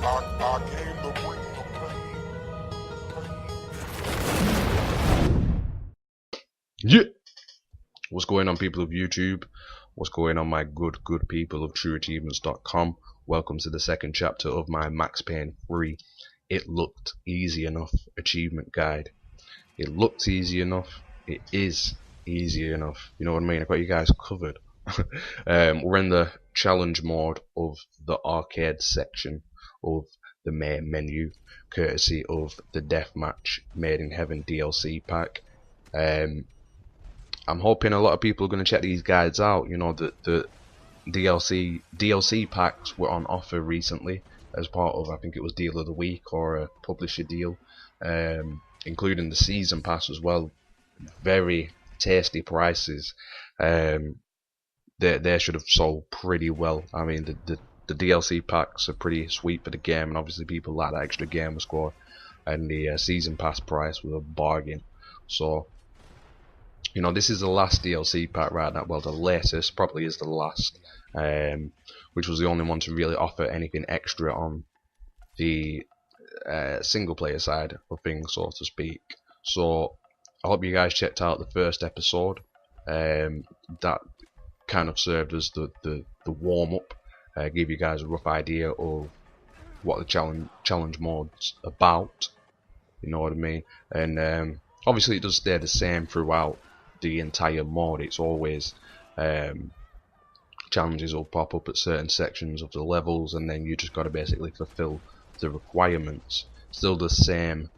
I came to bring the pain. Yeah. What's going on, people of YouTube? What's going on, my good people of TrueAchievements.com? Welcome to the second chapter of my Max Payne 3 It Looked Easy Enough achievement guide. It looks easy enough. It is easy enough. You know what I mean? I've got you guys covered. We're in the challenge mode of the arcade section of the main menu, courtesy of the Deathmatch Made in Heaven DLC pack. I'm hoping a lot of people are going to check these guides out. You know, the DLC packs were on offer recently as part of, I think it was Deal of the Week or a publisher deal, including the season pass as well. Very tasty prices. They should have sold pretty well. I mean, the DLC packs are pretty sweet for the game, and obviously people like that extra gamer score, and the season pass price was a bargain. So, you know, this is the last DLC pack right now. Well, the latest probably is the last, which was the only one to really offer anything extra on the single player side of things, so to speak. So I hope you guys checked out the first episode. That kind of served as the warm up, give you guys a rough idea of what the challenge mode's about. You know what I mean? And obviously it does stay the same throughout the entire mode. It's always challenges will pop up at certain sections of the levels, and then you just got to basically fulfill the requirements. Still the same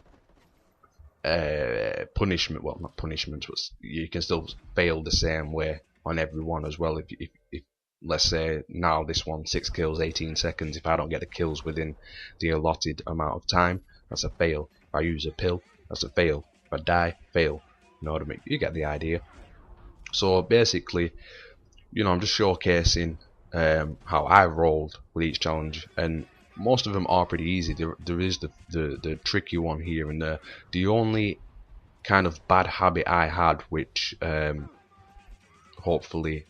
punishment, well, not punishment, but you can still fail the same way on everyone as well. If let's say now this one, 6 kills 18 seconds, if I don't get the kills within the allotted amount of time, that's a fail. If I use a pill, that's a fail. If I die, fail. You know what I mean? You get the idea. So basically, you know, I'm just showcasing how I rolled with each challenge, and most of them are pretty easy. There is the tricky one here and there. The only kind of bad habit I had, which hopefully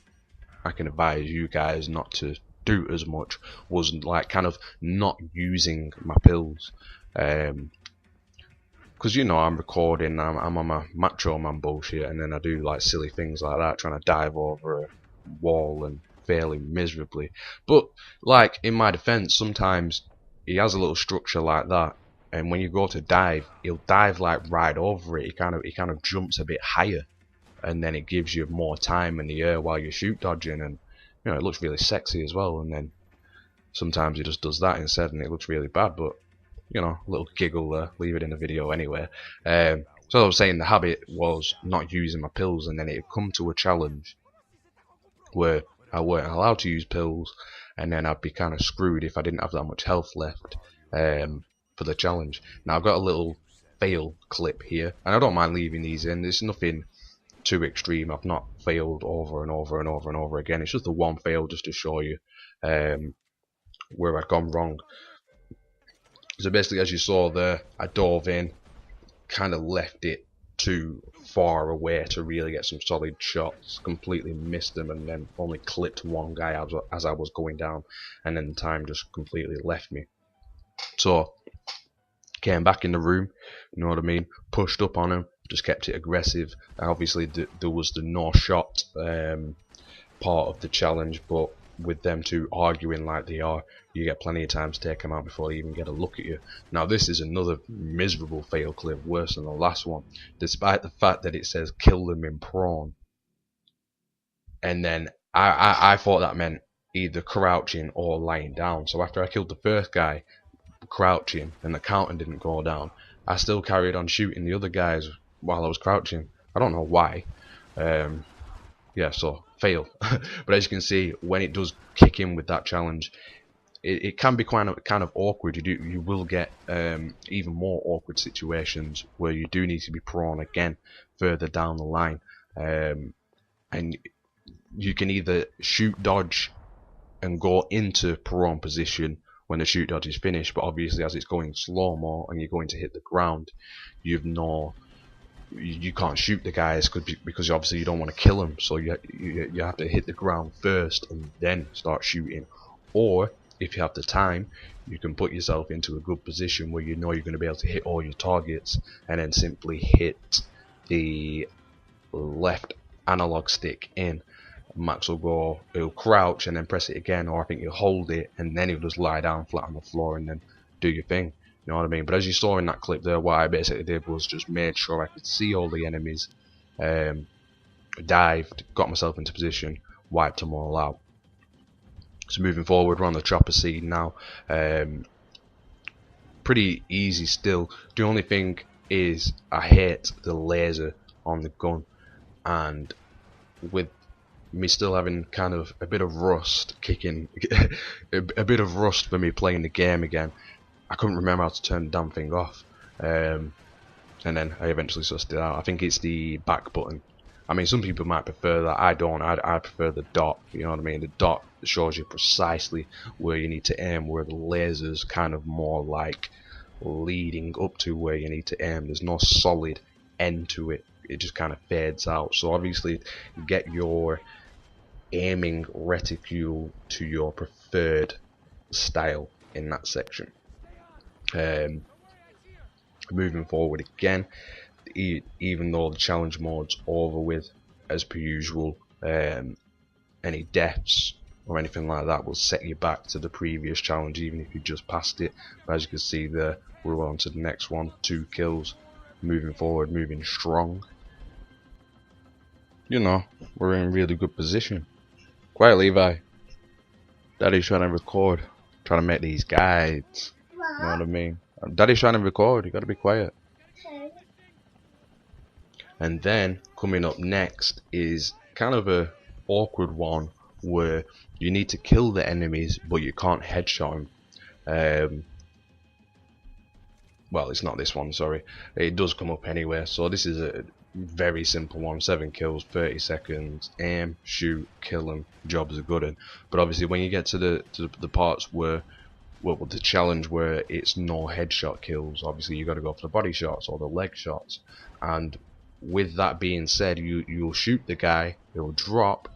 I can advise you guys not to do as much, was like kind of not using my pills. Because, you know, I'm recording, I'm on my macho man bullshit, and then I do like silly things like that, trying to dive over a wall and failing miserably. But like, in my defense, sometimes he has a little structure like that, and when you go to dive, he'll dive like right over it. He kind of jumps a bit higher, and then it gives you more time in the air while you're shoot dodging, and you know, it looks really sexy as well. And then sometimes he just does that instead, and it looks really bad, but you know, a little giggle there, leave it in the video anyway. So I was saying the habit was not using my pills, and then it would come to a challenge where I weren't allowed to use pills, and then I'd be kind of screwed if I didn't have that much health left for the challenge. Now I've got a little fail clip here, and I don't mind leaving these in. There's nothing too extreme. I've not failed over and over and over and over again. It's just the one fail just to show you where I've gone wrong. So basically, as you saw there, I dove in, kind of left it too far away to really get some solid shots, completely missed them, and then only clipped one guy as I was going down, and then the time just completely left me. So came back in the room, you know what I mean, pushed up on him, just kept it aggressive. Obviously there was the no shot part of the challenge, but with them two arguing like they are, you get plenty of time to take them out before they even get a look at you. Now this is another miserable fail clip, worse than the last one, despite the fact that it says kill them in prone. And then I thought that meant either crouching or lying down. So after I killed the first guy crouching and the counter didn't go down, I still carried on shooting the other guys while I was crouching. I don't know why. Yeah, so fail. But as you can see, when it does kick in with that challenge, it can be kind of awkward. You will get even more awkward situations where you do need to be prone again further down the line, and you can either shoot dodge and go into prone position when the shoot dodge is finished, but obviously as it's going slow mo and you're going to hit the ground, you can't shoot the guys because obviously you don't want to kill them, so you have to hit the ground first and then start shooting. Or if you have the time, you can put yourself into a good position where you know you're going to be able to hit all your targets, and then simply hit the left analog stick in. Max will go, he'll crouch and then press it again, or I think he'll hold it and then he'll just lie down flat on the floor and then do your thing. You know what I mean? But as you saw in that clip there, what I basically did was just made sure I could see all the enemies, dived, got myself into position, wiped them all out. So moving forward, we're on the chopper seat now. Pretty easy still. The only thing is I hate the laser on the gun, and with me still having kind of a bit of rust kicking, a bit of rust for me playing the game again, I couldn't remember how to turn the damn thing off, and then I eventually sussed it out. I think it's the back button. I mean, some people might prefer that. I don't. I prefer the dot. You know what I mean? The dot shows you precisely where you need to aim, where the laser's kind of more like leading up to where you need to aim. There's no solid end to it. It just kind of fades out. So obviously, get your aiming reticule to your preferred style in that section. Moving forward again, even though the challenge mode's over with, as per usual, any deaths or anything like that will set you back to the previous challenge, even if you just passed it. But as you can see there, we're on to the next one. 2 kills. Moving forward, moving strong. You know, we're in a really good position. Quiet, Levi. Daddy's trying to record, trying to make these guides. You know what I mean? Daddy's trying to record, you gotta be quiet. Okay. And then coming up next is kind of a awkward one where you need to kill the enemies but you can't headshot them. Well, it's not this one, sorry. It does come up anyway. So this is a very simple one. 7 kills, 30 seconds, aim, shoot, kill them, jobs are good. And but obviously when you get to the parts where the challenge where it's no headshot kills, obviously you got to go for the body shots or the leg shots. And with that being said, you'll shoot the guy, he'll drop,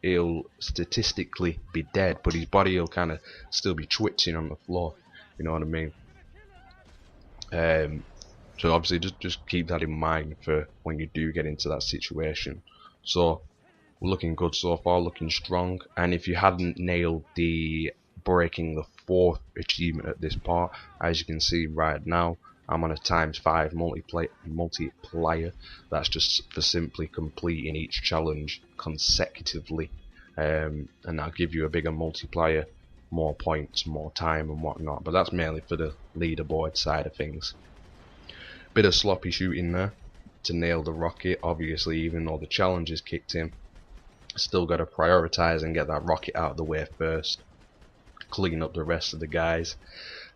he'll statistically be dead, but his body will kind of still be twitching on the floor. You know what I mean? So obviously just keep that in mind for when you do get into that situation. So we're looking good so far, looking strong. And if you hadn't nailed the breaking the 4th achievement at this part, as you can see right now, I'm on a ×5 multiplier. That's just for simply completing each challenge consecutively, and that'll give you a bigger multiplier, more points, more time and whatnot. But that's mainly for the leaderboard side of things. Bit of sloppy shooting there to nail the rocket. Obviously, even though the challenge is kicked in, still got to prioritize and get that rocket out of the way first, clean up the rest of the guys.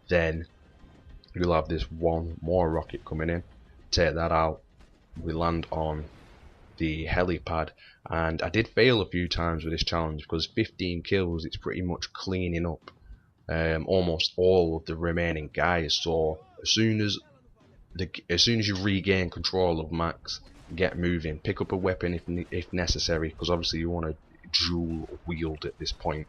Then you'll have this one more rocket coming in, take that out. We land on the helipad, and I did fail a few times with this challenge because 15 kills, it's pretty much cleaning up almost all of the remaining guys. So as soon as you regain control of Max, get moving, pick up a weapon if necessary, because obviously you want to dual wield at this point.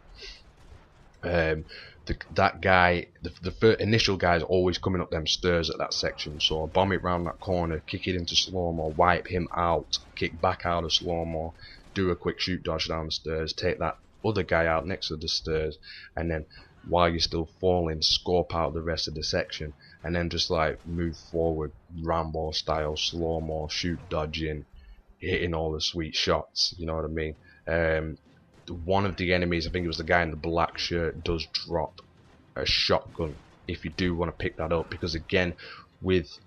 That guy, the initial guy is always coming up them stairs at that section, so bomb it round that corner, kick it into slow-mo, wipe him out, kick back out of slow-mo, do a quick shoot dodge down the stairs, take that other guy out next to the stairs, and then while you're still falling, scope out the rest of the section, and then just like move forward Rambo style, slow-mo, shoot dodging, hitting all the sweet shots. You know what I mean? One of the enemies, I think it was the guy in the black shirt, does drop a shotgun if you do want to pick that up, because again, with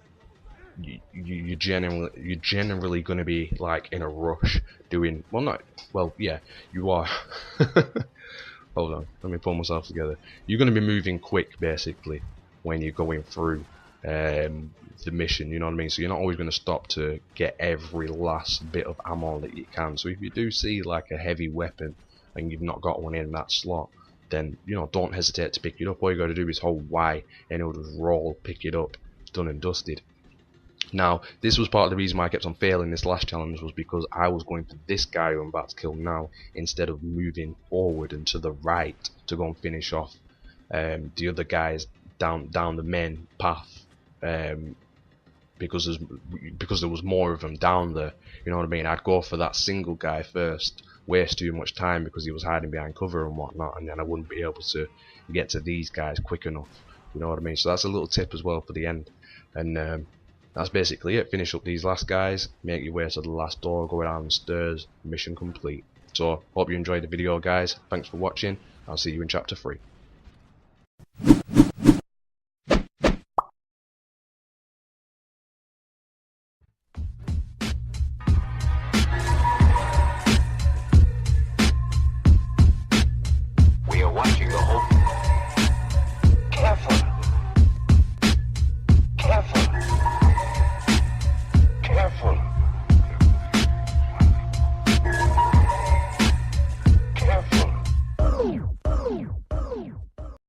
you're generally going to be like in a rush doing, yeah, you are. Hold on, let me pull myself together. You're going to be moving quick basically when you're going through the mission, you know what I mean? So you're not always going to stop to get every last bit of ammo that you can. So if you do see like a heavy weapon and you've not got one in that slot, then you know, don't hesitate to pick it up. All you got to do is hold Y and it'll just roll, pick it up, done and dusted. Now this was part of the reason why I kept on failing this last challenge, was because I was going for this guy who I'm about to kill now instead of moving forward and to the right to go and finish off the other guys down the main path, because there was more of them down there. You know what I mean? I'd go for that single guy first, waste too much time because he was hiding behind cover and whatnot, and then I wouldn't be able to get to these guys quick enough. You know what I mean? So that's a little tip as well for the end. And that's basically it. Finish up these last guys, make your way to the last door, go down the stairs, mission complete. So hope you enjoyed the video, guys. Thanks for watching. I'll see you in chapter 3.